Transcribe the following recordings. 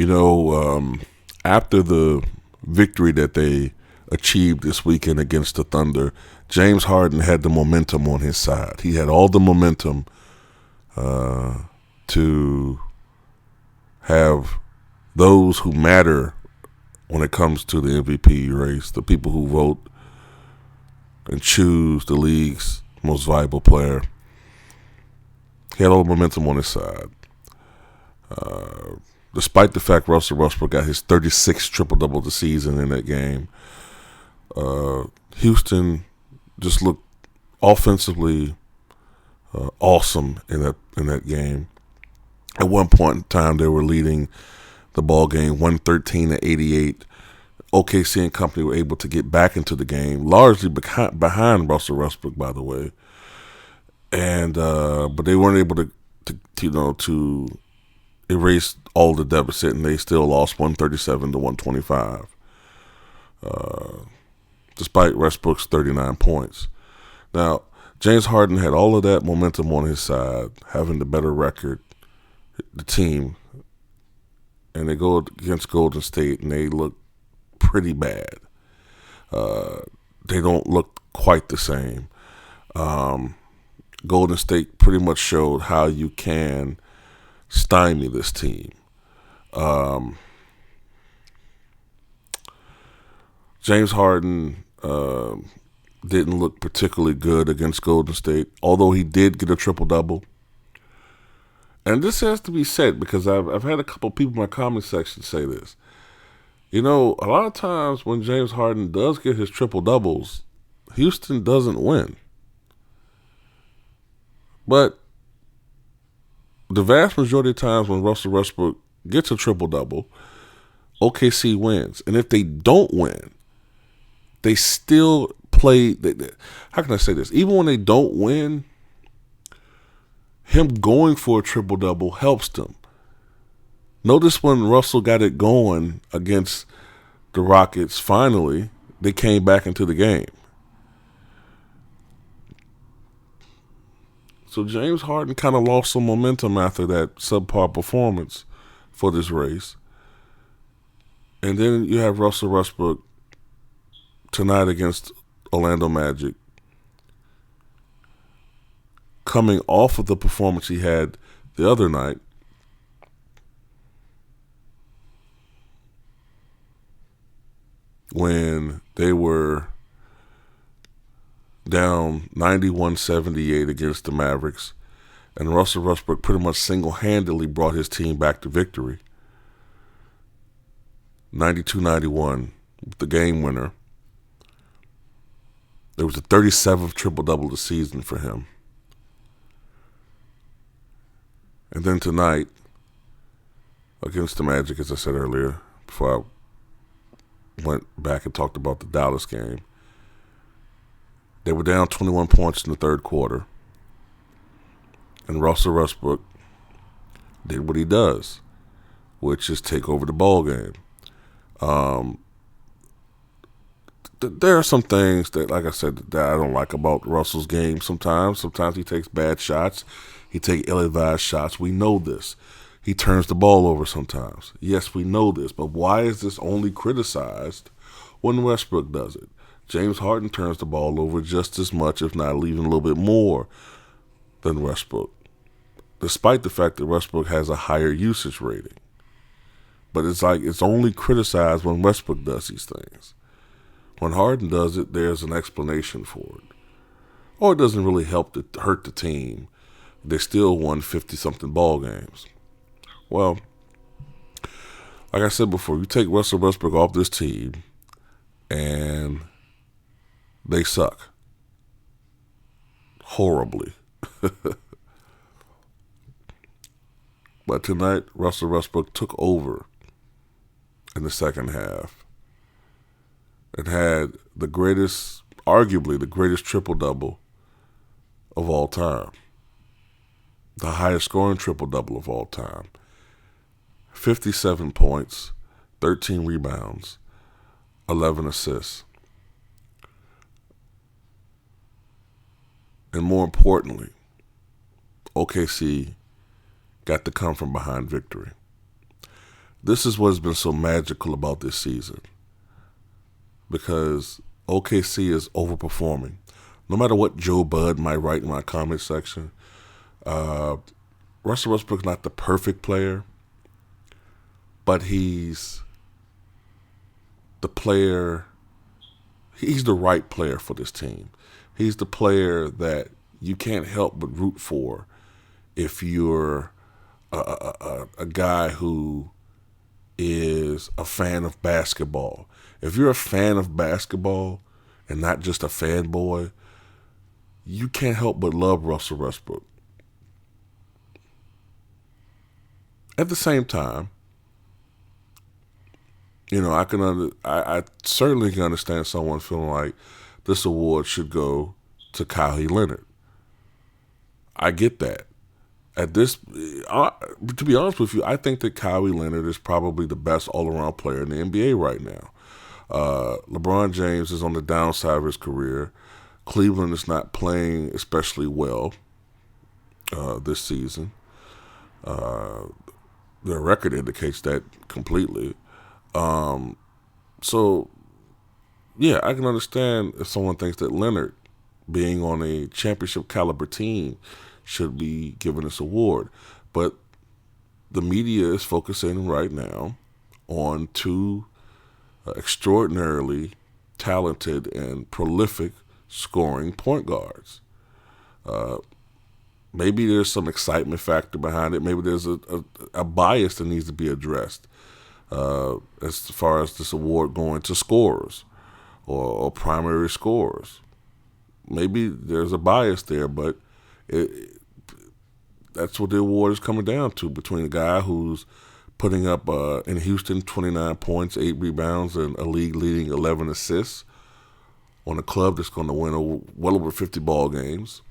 You know, after the victory that they achieved this weekend against the Thunder, James Harden had the momentum on his side. He had all the momentum to have those who matter when it comes to the MVP race, the people who vote and choose the league's most valuable player. He had all the momentum on his side. Despite the fact Russell Westbrook got his 36th triple-double of the season in that game, Houston just looked offensively awesome in that game. At one point in time, they were leading the ball game 113-88. OKC and company were able to get back into the game, largely behind Russell Westbrook, by the way. And but they weren't able to erase all the deficit, and they still lost 137-125, despite Westbrook's 39 points. Now, James Harden had all of that momentum on his side, having the better record, the team, and they go against Golden State, and they look pretty bad. They don't look quite the same. Golden State pretty much showed how you can stymie this team. James Harden didn't look particularly good against Golden State, although he did get a triple-double. And this has to be said because I've had a couple people in my comment section say this. You know, a lot of times when James Harden does get his triple-doubles, Houston doesn't win. But the vast majority of times when Russell Westbrook gets a triple-double, OKC wins. And if they don't win, they still play. How can I say this? Even when they don't win, him going for a triple-double helps them. Notice when Russell got it going against the Rockets, finally, they came back into the game. So James Harden kind of lost some momentum after that subpar performance for this race. And then you have Russell Westbrook tonight against Orlando Magic, coming off of the performance he had the other night. When they were down 91-78 against the Mavericks, and Russell Westbrook pretty much single-handedly brought his team back to victory. 92-91, the game winner. It was the 37th triple-double of the season for him. And then tonight, against the Magic, as I said earlier, before I went back and talked about the Dallas game, they were down 21 points in the third quarter. And Russell Westbrook did what he does, which is take over the ball game. There are some things that, like I said, that I don't like about Russell's game sometimes. Sometimes he takes bad shots. He takes ill-advised shots. We know this. He turns the ball over sometimes. Yes, we know this. But why is this only criticized when Westbrook does it? James Harden turns the ball over just as much, if not even a little bit more, than Westbrook, despite the fact that Westbrook has a higher usage rating. But it's like it's only criticized when Westbrook does these things. When Harden does it, there's an explanation for it. Or it doesn't really help to hurt the team. They still won 50-something ball games. Well, like I said before, you take Russell Westbrook off this team, and they suck. Horribly. But tonight, Russell Westbrook took over in the second half and had the greatest, arguably the greatest triple-double of all time. The highest scoring triple-double of all time. 57 points, 13 rebounds, 11 assists. And more importantly, OKC got the come from behind victory. This is what has been so magical about this season because OKC is overperforming. No matter what Joe Bud might write in my comment section, uh, Russell Westbrook's not the perfect player, but he's the player. He's the right player for this team. He's the player that you can't help but root for if you're a guy who is a fan of basketball. If you're a fan of basketball and not just a fanboy, you can't help but love Russell Westbrook. At the same time, I certainly can understand someone feeling like this award should go to Kawhi Leonard. I get that. To be honest with you, I think that Kawhi Leonard is probably the best all-around player in the NBA right now. LeBron James is on the downside of his career. Cleveland is not playing especially well this season. Their record indicates that completely. So, yeah, I can understand if someone thinks that Leonard, being on a championship caliber team, should be given this award. But the media is focusing right now on two extraordinarily talented and prolific scoring point guards. Maybe there's some excitement factor behind it. Maybe there's a bias that needs to be addressed as far as this award going to scorers or primary scorers. Maybe there's a bias there, but that's what the award is coming down to, between a guy who's putting up in Houston 29 points, 8 rebounds, and a league-leading 11 assists on a club that's going to win well over 50 ball games,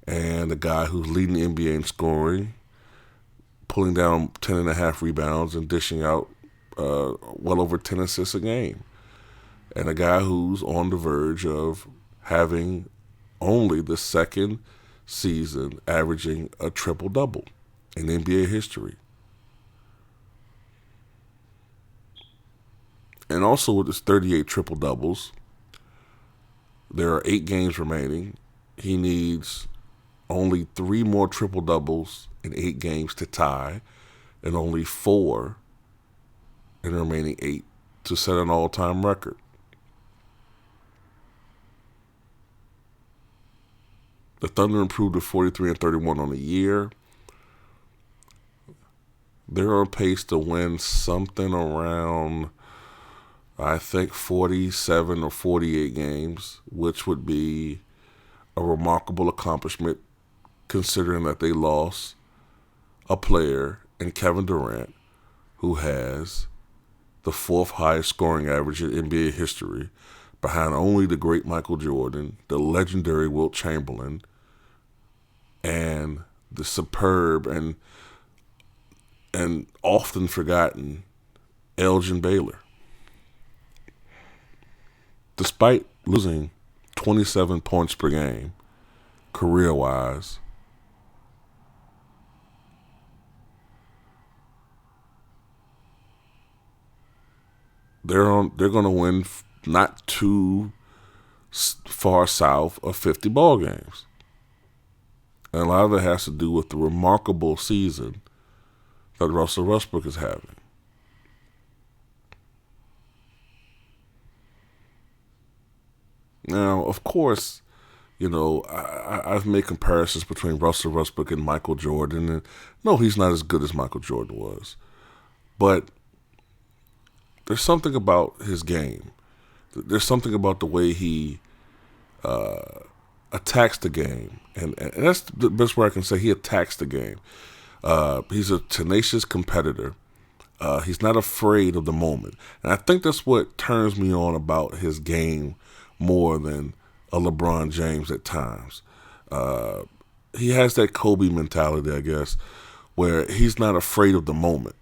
and a guy who's leading the NBA in scoring, pulling down 10.5 rebounds and dishing out well over 10 assists a game, and a guy who's on the verge of having only the second season averaging a triple-double in NBA history. And also with his 38 triple-doubles, there are 8 games remaining. He needs only 3 more triple-doubles in 8 games to tie, and only 4 in the remaining 8 to set an all-time record. The Thunder improved to 43-31 on the year. They're on pace to win something around, I think, 47 or 48 games, which would be a remarkable accomplishment considering that they lost a player in Kevin Durant who has the 4th highest scoring average in NBA history, behind only the great Michael Jordan, the legendary Wilt Chamberlain, and the superb and often forgotten Elgin Baylor. Despite losing 27 points per game, career-wise, they're going to win not too far south of 50 ball games. And a lot of it has to do with the remarkable season that Russell Westbrook is having. Now, of course, I've made comparisons between Russell Westbrook and Michael Jordan. And no, he's not as good as Michael Jordan was. But there's something about his game. There's something about the way he attacks the game. And that's the best way I can say. He attacks the game. He's a tenacious competitor. He's not afraid of the moment. And I think that's what turns me on about his game more than a LeBron James at times. He has that Kobe mentality, I guess, where he's not afraid of the moment.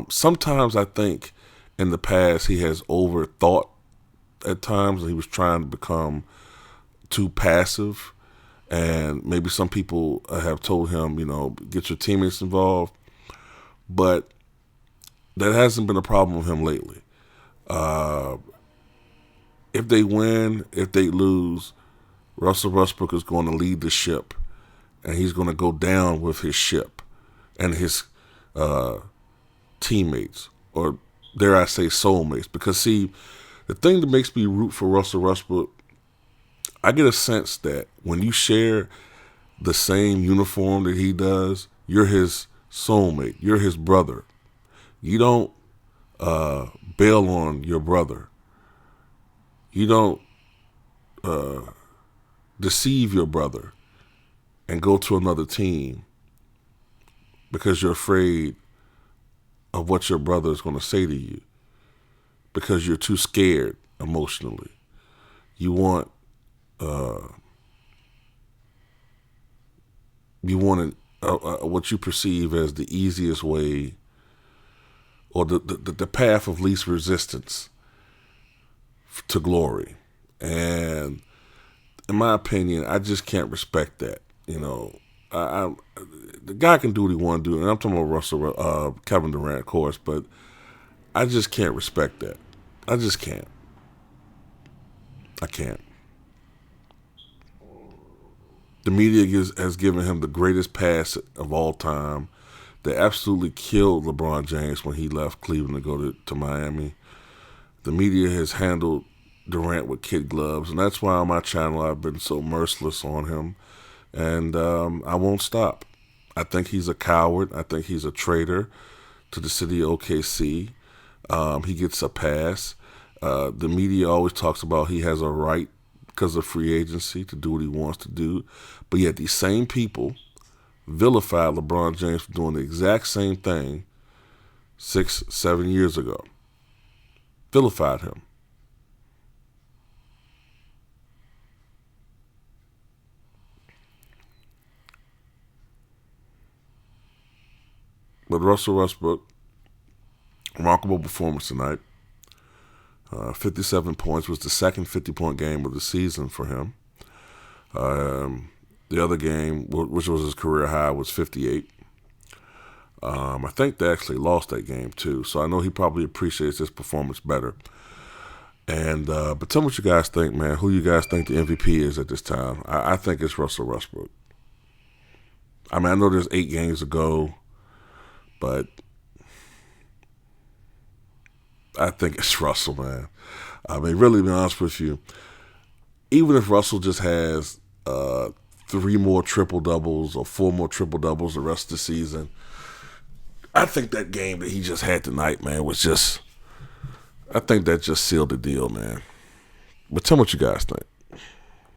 Sometimes I think in the past he has overthought at times, and he was trying to become too passive. And maybe some people have told him, get your teammates involved. But That hasn't been a problem with him lately. Uh, if they win, if they lose, Russell Westbrook is going to lead the ship, and he's going to go down with his ship and his uh, teammates, or dare I say soulmates. Because, see, the thing that makes me root for Russell Westbrook, I get a sense that when you share the same uniform that he does, you're his soulmate, you're his brother. You don't bail on your brother. You don't deceive your brother and go to another team because you're afraid of what your brother is going to say to you, because you're too scared emotionally. You want what you perceive as the easiest way, or the path of least resistance to glory. And in my opinion, I just can't respect that. The guy can do what he want to do, and I'm talking about Kevin Durant, of course, but I just can't respect that. I just can't. I can't. The media has given him the greatest pass of all time. They absolutely killed LeBron James when he left Cleveland to go to Miami. The media has handled Durant with kid gloves, and that's why on my channel I've been so merciless on him, and I won't stop. I think he's a coward. I think he's a traitor to the city of OKC. He gets a pass. The media always talks about he has a right, because of free agency, to do what he wants to do, but yet these same people vilified LeBron James for doing the exact same thing 6-7 years ago. Vilified him. But Russell Westbrook, remarkable performance tonight. 57 points was the second 50-point game of the season for him. The other game, which was his career high, was 58. I think they actually lost that game too, so I know he probably appreciates his performance better. And but tell me what you guys think, man. Who you guys think the MVP is at this time? I think it's Russell Westbrook. I mean, I know there's 8 games to go, but I think it's Russell, man. I mean, really, to be honest with you, even if Russell just has 3 more triple doubles or 4 more triple doubles the rest of the season, I think that game that he just had tonight, man, I think that just sealed the deal, man. But tell me what you guys think.